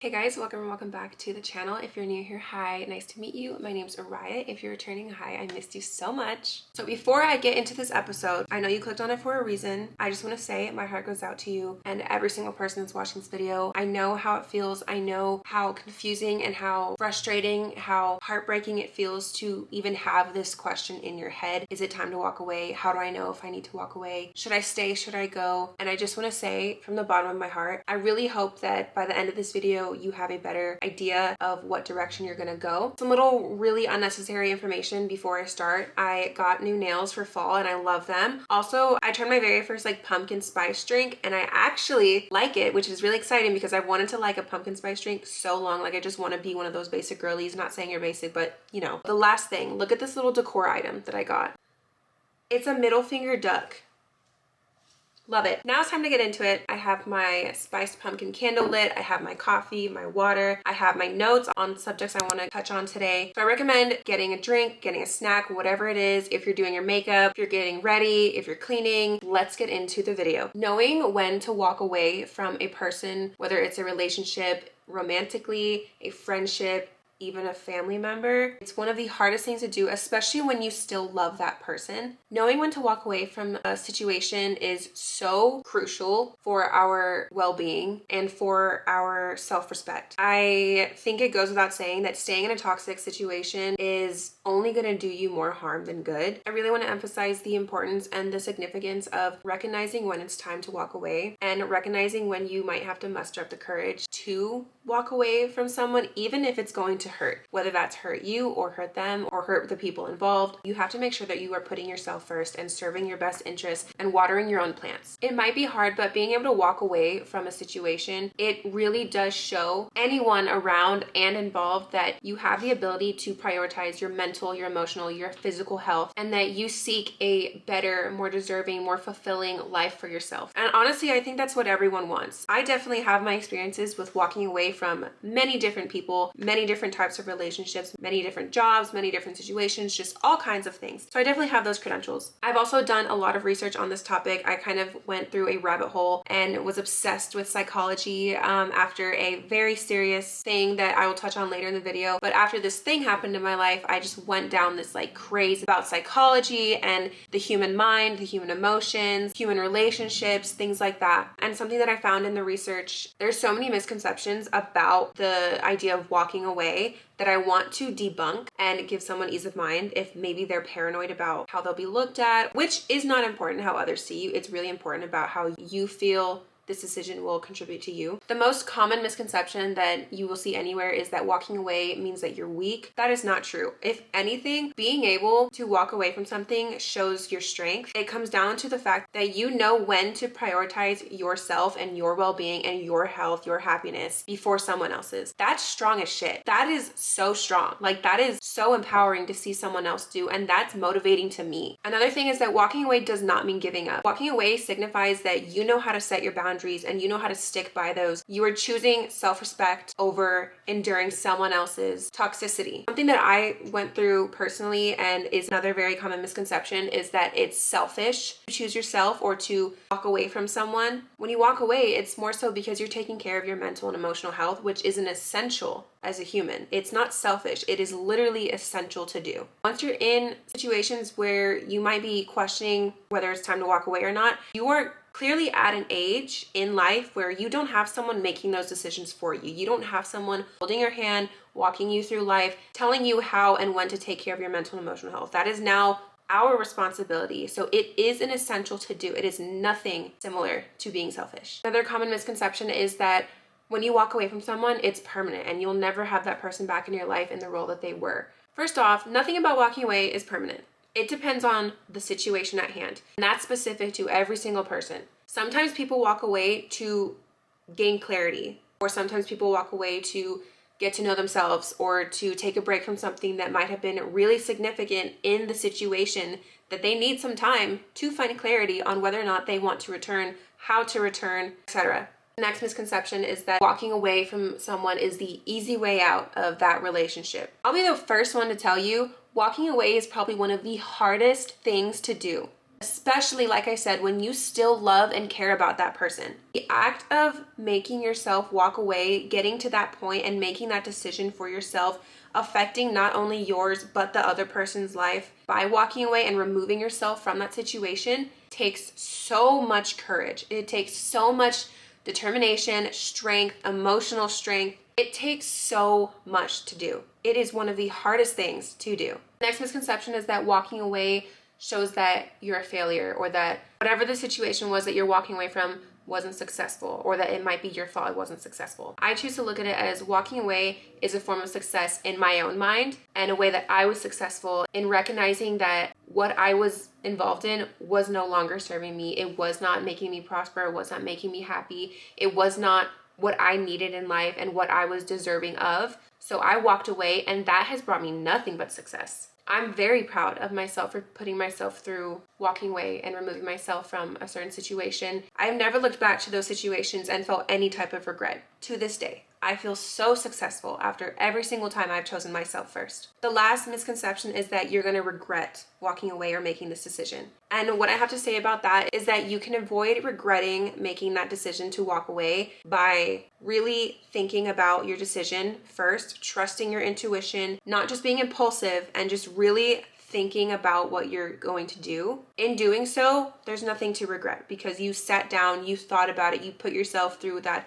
Hey guys, welcome back to the channel. If you're new here, hi, nice to meet you. My name's Araya. If you're returning, hi, I missed you so much. So before I get into this episode, I know you clicked on it for a reason. I just want to say my heart goes out to you and every single person that's watching this video. I know how it feels. I know how confusing and how frustrating, how heartbreaking it feels to even have this question in your head. Is it time to walk away? How do I know if I need to walk away? Should I stay? Should I go? And I just want to say from the bottom of my heart, I really hope that by the end of this video, you have a better idea of what direction you're gonna go. Some little really unnecessary information before I start. I got new nails for fall and I love them. Also, I tried my very first pumpkin spice drink and I actually like it, which is really exciting because I've wanted to like a pumpkin spice drink so long. I just want to be one of those basic girlies. Not saying you're basic, but you know. The last thing, look at this little decor item that I got. It's a middle finger duck. Love it. Now it's time to get into it. I have my spiced pumpkin candle lit. I have my coffee, my water. I have my notes on subjects I want to touch on today. So I recommend getting a drink, getting a snack, whatever it is. If you're doing your makeup, if you're getting ready, if you're cleaning, let's get into the video. Knowing when to walk away from a person, whether it's a relationship, romantically, a friendship, even a family member, it's one of the hardest things to do, especially when you still love that person. Knowing when to walk away from a situation is so crucial for our well-being and for our self-respect. I think it goes without saying that staying in a toxic situation is only going to do you more harm than good. I really want to emphasize the importance and the significance of recognizing when it's time to walk away and recognizing when you might have to muster up the courage to walk away from someone, even if it's going to hurt, whether that's hurt you or hurt them or hurt the people involved. You have to make sure that you are putting yourself first and serving your best interests and watering your own plants. It might be hard, but being able to walk away from a situation, it really does show anyone around and involved that you have the ability to prioritize your mental, your emotional, your physical health, and that you seek a better, more deserving, more fulfilling life for yourself. And honestly, I think that's what everyone wants. I definitely have my experiences with walking away from many different people, many different types of relationships, many different jobs, many different situations, just all kinds of things. So I definitely have those credentials. I've also done a lot of research on this topic. I kind of went through a rabbit hole and was obsessed with psychology after a very serious thing that I will touch on later in the video. But after this thing happened in my life, I just went down this craze about psychology and the human mind, the human emotions, human relationships, things like that. And something that I found in the research, there's so many misconceptions about the idea of walking away that I want to debunk and give someone ease of mind if maybe they're paranoid about how they'll be looked at, which is not important how others see you. It's really important about how you feel this decision will contribute to you. The most common misconception that you will see anywhere is that walking away means that you're weak. That is not true. If anything, being able to walk away from something shows your strength. It comes down to the fact that you know when to prioritize yourself and your well-being and your health, your happiness before someone else's. That's strong as shit. That is so strong. That is so empowering to see someone else do, and that's motivating to me. Another thing is that walking away does not mean giving up. Walking away signifies that you know how to set your boundaries and you know how to stick by those. You are choosing self-respect over enduring someone else's toxicity. Something that I went through personally and is another very common misconception is that it's selfish to choose yourself or to walk away from someone. When you walk away, it's more so because you're taking care of your mental and emotional health, which is an essential as a human. It's not selfish. It is literally essential to do. Once you're in situations where you might be questioning whether it's time to walk away or not, you are clearly at an age in life where you don't have someone making those decisions for you. You don't have someone holding your hand, walking you through life, telling you how and when to take care of your mental and emotional health. That is now our responsibility. So it is an essential to do. It is nothing similar to being selfish. Another common misconception is that when you walk away from someone, it's permanent and you'll never have that person back in your life in the role that they were. First off, nothing about walking away is permanent. It depends on the situation at hand, and that's specific to every single person. Sometimes people walk away to gain clarity, or sometimes people walk away to get to know themselves or to take a break from something that might have been really significant in the situation that they need some time to find clarity on whether or not they want to return, how to return, etc. The next misconception is that walking away from someone is the easy way out of that relationship. I'll be the first one to tell you, walking away is probably one of the hardest things to do. especially, like I said, when you still love and care about that person. The act of making yourself walk away, getting to that point and making that decision for yourself, affecting not only yours but the other person's life by walking away and removing yourself from that situation, takes so much courage. It takes so much determination, strength, emotional strength. It takes so much to do. It is one of the hardest things to do. Next misconception is that walking away shows that you're a failure, or that whatever the situation was that you're walking away from wasn't successful, or that it might be your fault it wasn't successful. I choose to look at it as walking away is a form of success in my own mind, and a way that I was successful in recognizing that what I was involved in was no longer serving me. It was not making me prosper. It was not making me happy. It was not what I needed in life and what I was deserving of. So I walked away, and that has brought me nothing but success. I'm very proud of myself for putting myself through walking away and removing myself from a certain situation. I've never looked back to those situations and felt any type of regret to this day. I feel so successful after every single time I've chosen myself first. The last misconception is that you're going to regret walking away or making this decision. And what I have to say about that is that you can avoid regretting making that decision to walk away by really thinking about your decision first, trusting your intuition, not just being impulsive, and just really thinking about what you're going to do. In doing so, there's nothing to regret because you sat down, you thought about it, you put yourself through that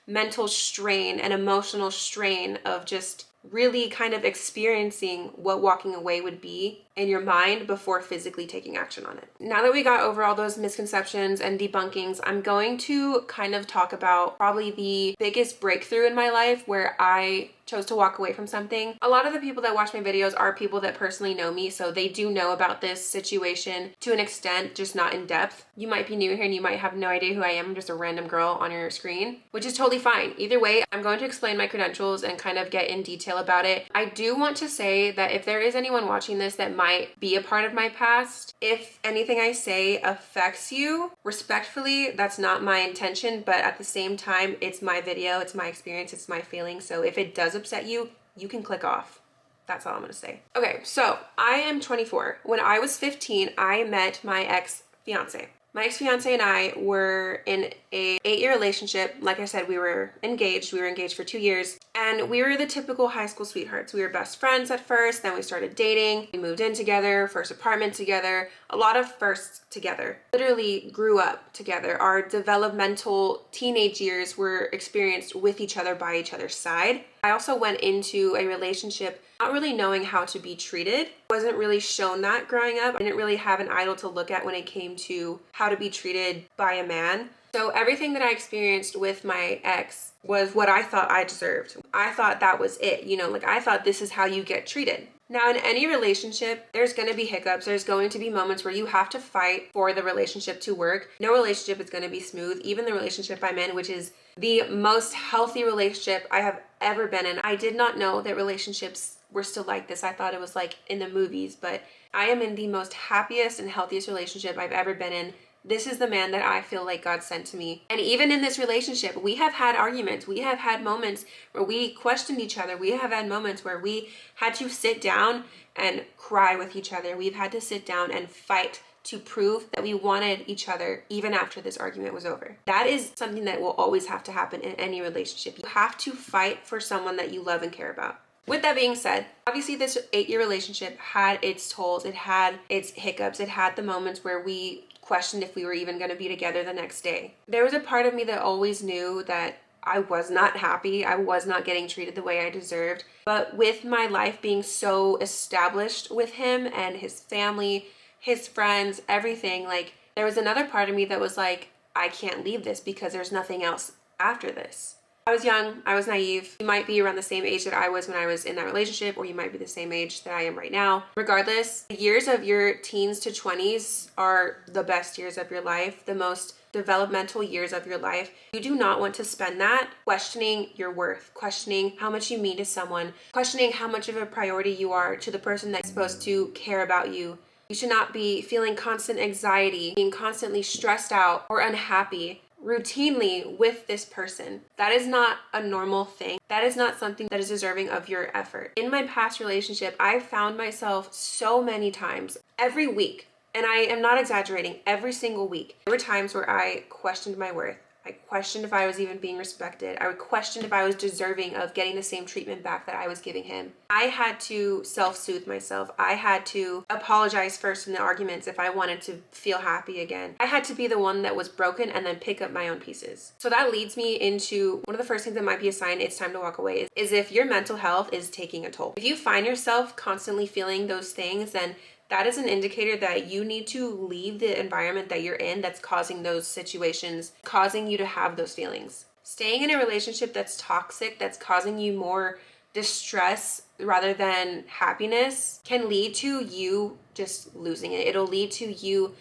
mental strain and emotional strain of just really kind of experiencing what walking away would be in your mind before physically taking action on it. Now that we got over all those misconceptions and debunkings, I'm going to kind of talk about probably the biggest breakthrough in my life where I chose to walk away from something. A lot of the people that watch my videos are people that personally know me, so they do know about this situation to an extent, just not in depth. You might be new here and you might have no idea who I am. I'm just a random girl on your screen, which is totally fine. Either way, I'm going to explain my credentials and kind of get in detail about it. I do want to say that if there is anyone watching this that might be a part of my past, if anything I say affects you, respectfully, that's not my intention, but at the same time, it's my video, it's my experience, it's my feeling. So if it does upset you, you can click off. That's all I'm gonna say. Okay, so I am 24. When I was 15, I met my ex-fiance. My ex-fiance and I were in a 8-year relationship. Like I said, we were engaged. We were engaged for 2 years, and we were the typical high school sweethearts. We were best friends at first, then we started dating. We moved in together, first apartment together, a lot of firsts together. Literally grew up together. Our developmental teenage years were experienced with each other, by each other's side. I also went into a relationship not really knowing how to be treated. Wasn't really shown that growing up. I didn't really have an idol to look at when it came to how to be treated by a man. So everything that I experienced with my ex was what I thought I deserved. I thought that was it, like I thought this is how you get treated. Now, in any relationship, there's going to be hiccups. There's going to be moments where you have to fight for the relationship to work. No relationship is going to be smooth. Even the relationship I'm in, which is the most healthy relationship I have ever been in. I did not know that relationships were still like this. I thought it was like in the movies, but I am in the most happiest and healthiest relationship I've ever been in. This is the man that I feel like God sent to me. And even in this relationship, we have had arguments. We have had moments where we questioned each other. We have had moments where we had to sit down and cry with each other. We've had to sit down and fight to prove that we wanted each other even after this argument was over. That is something that will always have to happen in any relationship. You have to fight for someone that you love and care about. With that being said, obviously this 8-year relationship had its tolls. It had its hiccups. It had the moments where we questioned if we were even going to be together the next day. There was a part of me that always knew that I was not happy. I was not getting treated the way I deserved. But with my life being so established with him and his family, his friends, everything, like there was another part of me that was like, I can't leave this because there's nothing else after this. I was young, I was naive. You might be around the same age that I was when I was in that relationship, or you might be the same age that I am right now. Regardless, the years of your teens to 20s are the best years of your life, the most developmental years of your life. You do not want to spend that questioning your worth, questioning how much you mean to someone, questioning how much of a priority you are to the person that's supposed to care about you. You should not be feeling constant anxiety, being constantly stressed out or unhappy routinely with this person. That is not a normal thing. That is not something that is deserving of your effort. In my past relationship, I found myself so many times every week And I am not exaggerating. Every single week, there were times where I questioned my worth. I questioned if I was even being respected. I questioned if I was deserving of getting the same treatment back that I was giving him. I had to self-soothe myself. I had to apologize first in the arguments if I wanted to feel happy again. I had to be the one that was broken and then pick up my own pieces. So that leads me into one of the first things that might be a sign it's time to walk away is if your mental health is taking a toll. If you find yourself constantly feeling those things, then that is an indicator that you need to leave the environment that you're in that's causing those situations, causing you to have those feelings. Staying in a relationship that's toxic, that's causing you more distress rather than happiness, can lead to you just losing it. It'll lead to you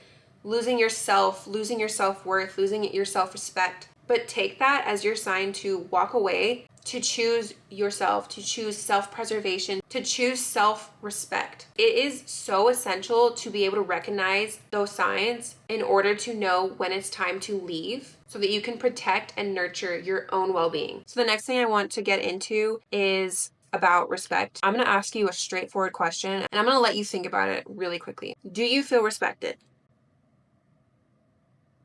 losing yourself, losing your self-worth, losing your self-respect. But take that as your sign to walk away, to choose yourself, to choose self-preservation, to choose self-respect. It is so essential to be able to recognize those signs in order to know when it's time to leave so that you can protect and nurture your own well-being. So the next thing I want to get into is about respect. I'm going to ask you a straightforward question and I'm going to let you think about it really quickly. Do you feel respected?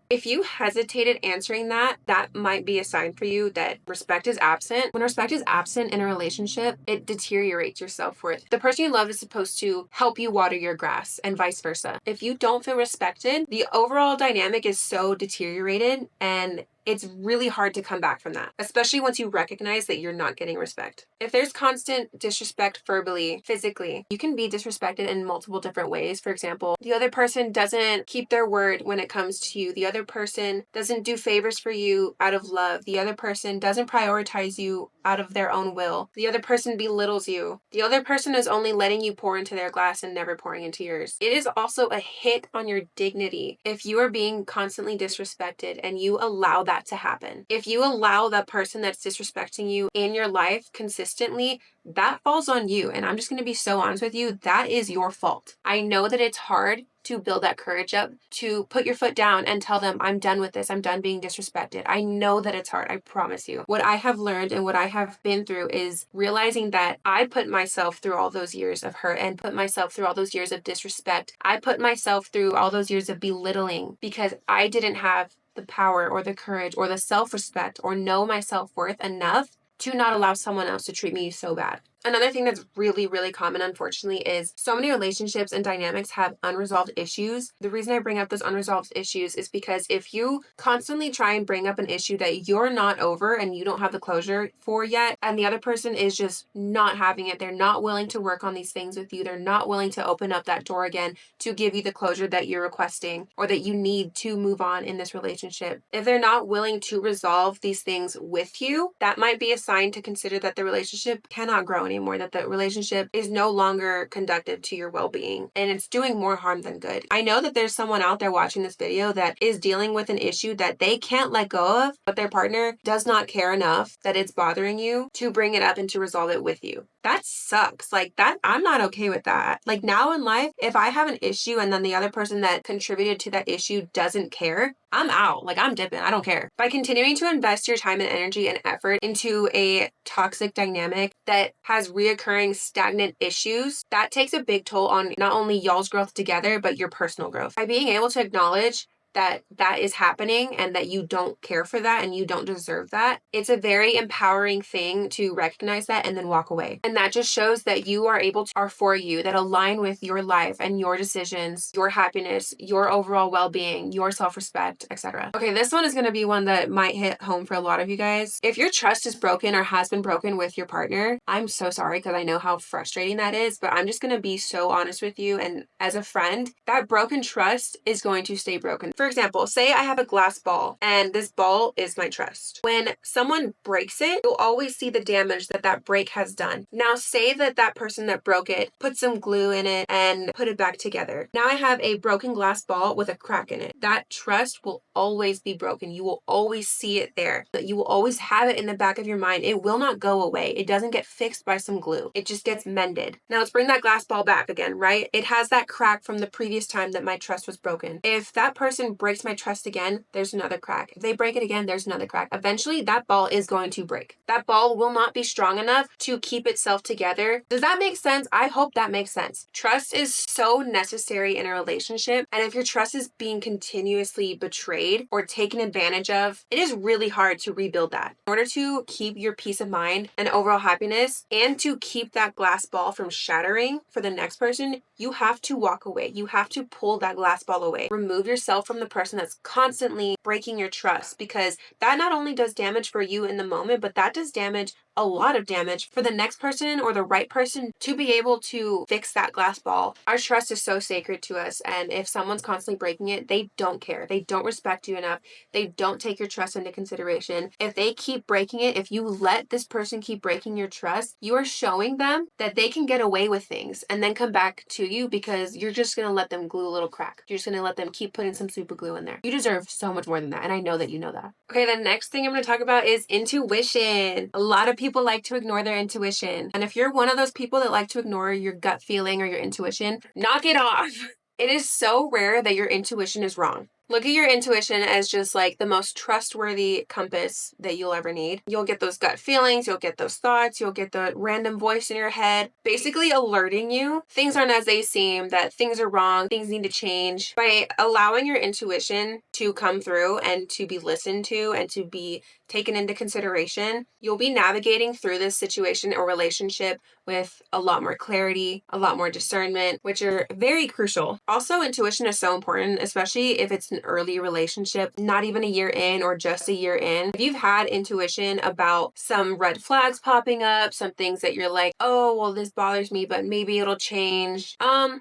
If you hesitated answering that, that might be a sign for you that respect is absent. When respect is absent in a relationship, it deteriorates your self-worth. The person you love is supposed to help you water your grass and vice versa. If you don't feel respected, the overall dynamic is so deteriorated and it's really hard to come back from that, especially once you recognize that you're not getting respect. If there's constant disrespect verbally, physically, you can be disrespected in multiple different ways. For example, the other person doesn't keep their word when it comes to you. The other person doesn't do favors for you out of love. The other person doesn't prioritize you out of their own will. The other person belittles you. The other person is only letting you pour into their glass and never pouring into yours. It is also a hit on your dignity if you are being constantly disrespected and you allow that to happen. If you allow that person that's disrespecting you in your life consistently, that falls on you. And I'm just going to be so honest with you, that is your fault. I know that it's hard to build that courage up, to put your foot down and tell them, I'm done with this. I'm done being disrespected. I know that it's hard. I promise you. What I have learned and what I have been through is realizing that I put myself through all those years of hurt and put myself through all those years of disrespect. I put myself through all those years of belittling because I didn't have the power or the courage or the self-respect or know my self-worth enough to not allow someone else to treat me so bad. Another thing that's really, really common, unfortunately, is so many relationships and dynamics have unresolved issues. The reason I bring up those unresolved issues is because if you constantly try and bring up an issue that you're not over and you don't have the closure for yet, and the other person is just not having it, they're not willing to work on these things with you, they're not willing to open up that door again to give you the closure that you're requesting or that you need to move on in this relationship. If they're not willing to resolve these things with you, that might be a sign to consider that the relationship cannot grow anymore, that the relationship is no longer conducive to your well-being and it's doing more harm than good. I know that there's someone out there watching this video that is dealing with an issue that they can't let go of, but their partner does not care enough that it's bothering you to bring it up and to resolve it with you. That sucks. Like that, I'm not okay with that. Like now in life, if I have an issue and then the other person that contributed to that issue doesn't care, I'm out. Like I'm dipping. I don't care. By continuing to invest your time and energy and effort into a toxic dynamic that has reoccurring stagnant issues, that takes a big toll on not only y'all's growth together, but your personal growth. By being able to acknowledge that that is happening and that you don't care for that and you don't deserve that, it's a very empowering thing to recognize that and then walk away. And that just shows that you are able to, are for you, that align with your life and your decisions, your happiness, your overall well-being, your self-respect, etc. Okay, this one is going to be one that might hit home for a lot of you guys. If your trust is broken or has been broken with your partner, I'm so sorry because I know how frustrating that is, but I'm just going to be so honest with you. And as a friend, that broken trust is going to stay broken. For example, say I have a glass ball and this ball is my trust. When someone breaks it, you'll always see the damage that that break has done. Now say that that person that broke it put some glue in it and put it back together. Now I have a broken glass ball with a crack in it. That trust will always be broken. You will always see it there. You will always have it in the back of your mind. It will not go away. It doesn't get fixed by some glue. It just gets mended. Now let's bring that glass ball back again, right? It has that crack from the previous time that my trust was broken. If that person person breaks my trust again, there's another crack. If they break it again, there's another crack. Eventually, that ball is going to break. That ball will not be strong enough to keep itself together. Does that make sense? I hope that makes sense. Trust is so necessary in a relationship. And if your trust is being continuously betrayed or taken advantage of, it is really hard to rebuild that. In order to keep your peace of mind and overall happiness and to keep that glass ball from shattering for the next person, you have to walk away. You have to pull that glass ball away. Remove yourself from the person that's constantly breaking your trust, because that not only does damage for you in the moment, but that does damage, a lot of damage, for the next person or the right person to be able to fix that glass ball. Our trust is so sacred to us, and if someone's constantly breaking it, they don't care. They don't respect you enough. They don't take your trust into consideration. If they keep breaking it, if you let this person keep breaking your trust, you are showing them that they can get away with things and then come back to you because you're just going to let them glue a little crack. You're just going to let them keep putting some super glue in there. You deserve so much more than that, and I know that you know that. Okay, the next thing I'm going to talk about is intuition. A lot of people like to ignore their intuition. And if you're one of those people that like to ignore your gut feeling or your intuition, knock it off. It is so rare that your intuition is wrong. Look at your intuition as just like the most trustworthy compass that you'll ever need. You'll get those gut feelings, you'll get those thoughts, you'll get the random voice in your head, basically alerting you things aren't as they seem, that things are wrong, things need to change. By allowing your intuition to come through and to be listened to and to be taken into consideration, you'll be navigating through this situation or relationship with a lot more clarity, a lot more discernment, which are very crucial. Also, intuition is so important, especially if it's an early relationship, not even a year in or just a year in. If you've had intuition about some red flags popping up, some things that you're like, oh, well, this bothers me, but maybe it'll change. What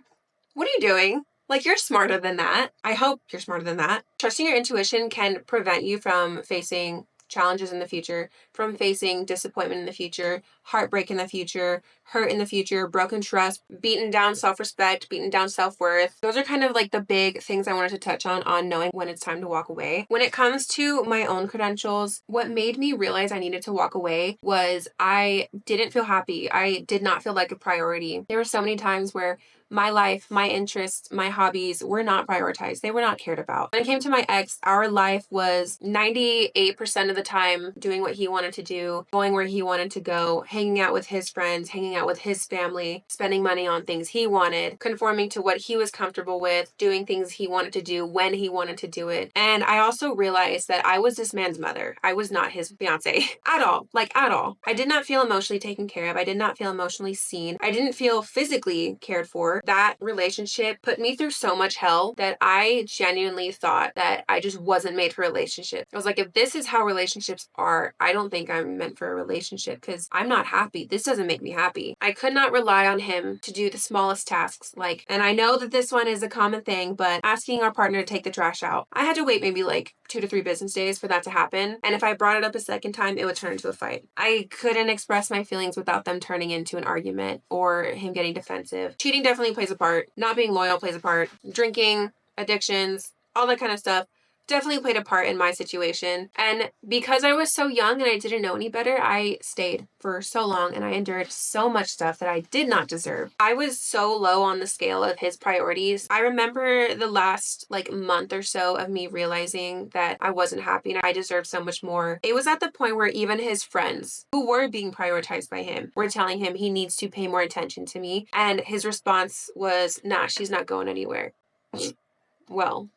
are you doing? Like, you're smarter than that. I hope you're smarter than that. Trusting your intuition can prevent you from facing challenges in the future, from facing disappointment in the future, heartbreak in the future, hurt in the future, broken trust, beaten down self-respect, beaten down self-worth. Those are kind of like the big things I wanted to touch on knowing when it's time to walk away. When it comes to my own credentials, what made me realize I needed to walk away was I didn't feel happy. I did not feel like a priority. There were so many times where my life, my interests, my hobbies were not prioritized. They were not cared about. When it came to my ex, our life was 98% of the time doing what he wanted to do, going where he wanted to go, hanging out with his friends, hanging out with his family, spending money on things he wanted, conforming to what he was comfortable with, doing things he wanted to do when he wanted to do it. And I also realized that I was this man's mother. I was not his fiance at all, like at all. I did not feel emotionally taken care of. I did not feel emotionally seen. I didn't feel physically cared for. That relationship put me through so much hell that I genuinely thought that I just wasn't made for relationships. I was like, if this is how relationships are, I don't think I'm meant for a relationship because I'm not happy. This doesn't make me happy. I could not rely on him to do the smallest tasks, like, and I know that this one is a common thing, but asking our partner to take the trash out. I had to wait maybe like 2 to 3 business days for that to happen. And if I brought it up a second time, it would turn into a fight. I couldn't express my feelings without them turning into an argument or him getting defensive. Cheating definitely plays a part. Not being loyal plays a part. Drinking, addictions, all that kind of stuff definitely played a part in my situation. And because I was so young and I didn't know any better, I stayed for so long and I endured so much stuff that I did not deserve. I was so low on the scale of his priorities. I remember the last like month or so of me realizing that I wasn't happy and I deserved so much more. It was at the point where even his friends who were being prioritized by him were telling him he needs to pay more attention to me. And his response was, nah, she's not going anywhere. Well,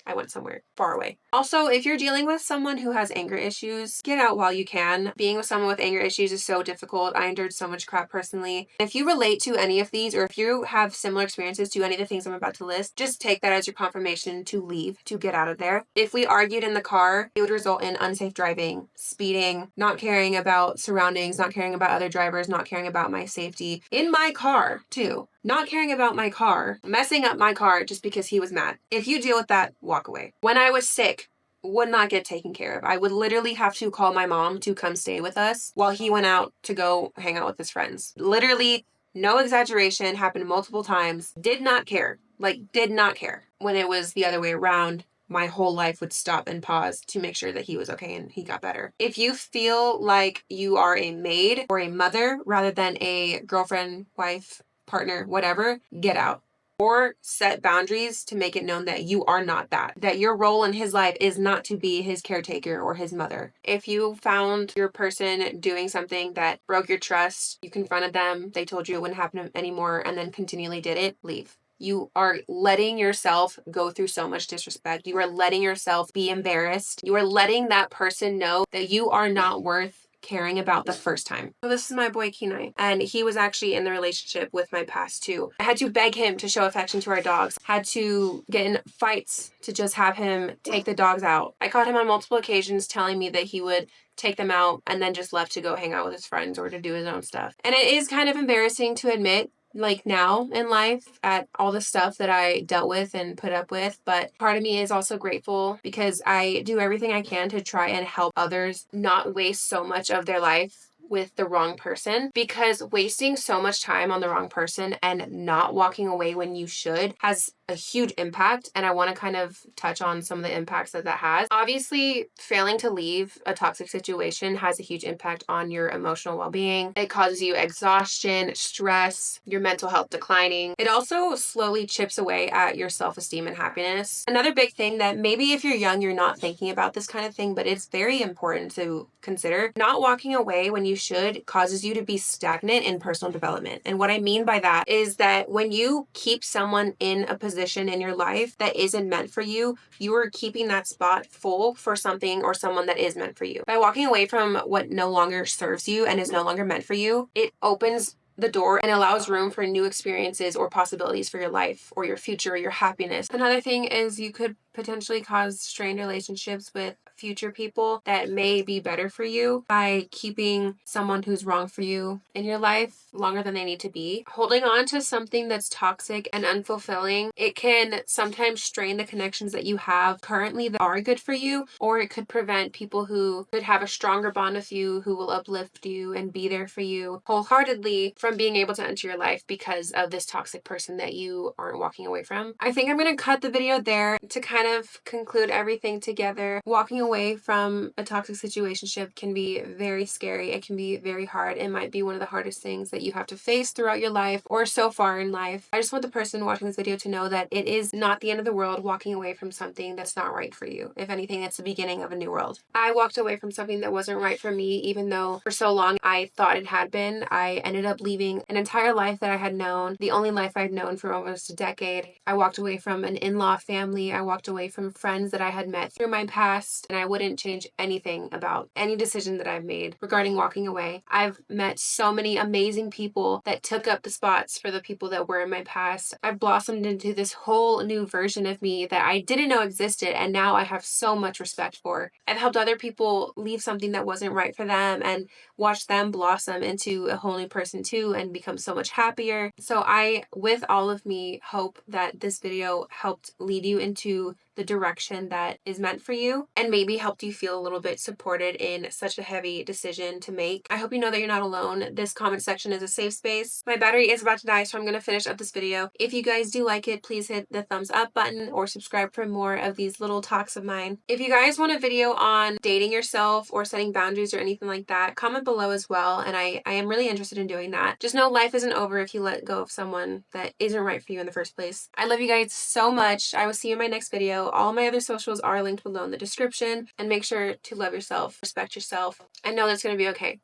I went somewhere far away. Also, if you're dealing with someone who has anger issues, get out while you can. Being with someone with anger issues is so difficult. I endured so much crap personally. If you relate to any of these, or if you have similar experiences to any of the things I'm about to list, just take that as your confirmation to leave, to get out of there. If we argued in the car, it would result in unsafe driving, speeding, not caring about surroundings, not caring about other drivers, not caring about my safety. In my car, too. Not caring about my car, messing up my car just because he was mad. If you deal with that, walk away. When I was sick, would not get taken care of. I would literally have to call my mom to come stay with us while he went out to go hang out with his friends. Literally, no exaggeration, happened multiple times. Did not care. Like, did not care. When it was the other way around, my whole life would stop and pause to make sure that he was okay and he got better. If you feel like you are a maid or a mother rather than a girlfriend, wife, partner, whatever, get out. or set boundaries to make it known that you are not that your role in his life is not to be his caretaker or his mother. If you found your person doing something that broke your trust, you confronted them, they told you it wouldn't happen anymore, and then continually did it, leave. You are letting yourself go through so much disrespect. You are letting yourself be embarrassed. You are letting that person know that you are not worth caring about the first time. So this is my boy Kenai, and he was actually in the relationship with my past too. I had to beg him to show affection to our dogs. Had to get in fights to just have him take the dogs out. I caught him on multiple occasions telling me that he would take them out and then just left to go hang out with his friends or to do his own stuff. And it is kind of embarrassing to admit, like now in life, at all the stuff that I dealt with and put up with, but part of me is also grateful because I do everything I can to try and help others not waste so much of their life with the wrong person, because wasting so much time on the wrong person and not walking away when you should has a huge impact. And I want to kind of touch on some of the impacts that has. Obviously, failing to leave a toxic situation has a huge impact on your emotional well-being. It causes you exhaustion, stress, your mental health declining. It also slowly chips away at your self-esteem and happiness. Another big thing that maybe if you're young, you're not thinking about this kind of thing, but it's very important to consider. Not walking away when you should causes you to be stagnant in personal development. And what I mean by that is that when you keep someone in a position in your life that isn't meant for you, you are keeping that spot full for something or someone that is meant for you. By walking away from what no longer serves you and is no longer meant for you, it opens the door and allows room for new experiences or possibilities for your life or your future or your happiness. Another thing is you could potentially cause strained relationships with future people that may be better for you by keeping someone who's wrong for you in your life longer than they need to be. Holding on to something that's toxic and unfulfilling, it can sometimes strain the connections that you have currently that are good for you, or it could prevent people who could have a stronger bond with you, who will uplift you and be there for you wholeheartedly, from being able to enter your life because of this toxic person that you aren't walking away from. I think I'm going to cut the video there to kind of conclude everything together. Walking away from a toxic situationship can be very scary. It can be very hard. It might be one of the hardest things that you have to face throughout your life or so far in life. I just want the person watching this video to know that it is not the end of the world walking away from something that's not right for you. If anything, it's the beginning of a new world. I walked away from something that wasn't right for me, even though for so long I thought it had been. I ended up leaving an entire life that I had known, the only life I'd known for almost a decade. I walked away from an in-law family. I walked away from friends that I had met through my past, and I wouldn't change anything about any decision that I've made regarding walking away. I've met so many amazing people that took up the spots for the people that were in my past. I've blossomed into this whole new version of me that I didn't know existed, and now I have so much respect for. I've helped other people leave something that wasn't right for them and watch them blossom into a whole new person too and become so much happier. So I, with all of me, hope that this video helped lead you into the direction that is meant for you and maybe helped you feel a little bit supported in such a heavy decision to make. I hope you know that you're not alone. This comment section is a safe space. My battery is about to die, so I'm going to finish up this video. If you guys do like it, please hit the thumbs up button or subscribe for more of these little talks of mine. If you guys want a video on dating yourself or setting boundaries or anything like that, comment below as well, and I am really interested in doing that. Just know life isn't over if you let go of someone that isn't right for you in the first place. I love you guys so much. I will see you in my next video. All my other socials are linked below in the description, and make sure to love yourself, respect yourself, and know that it's going to be okay.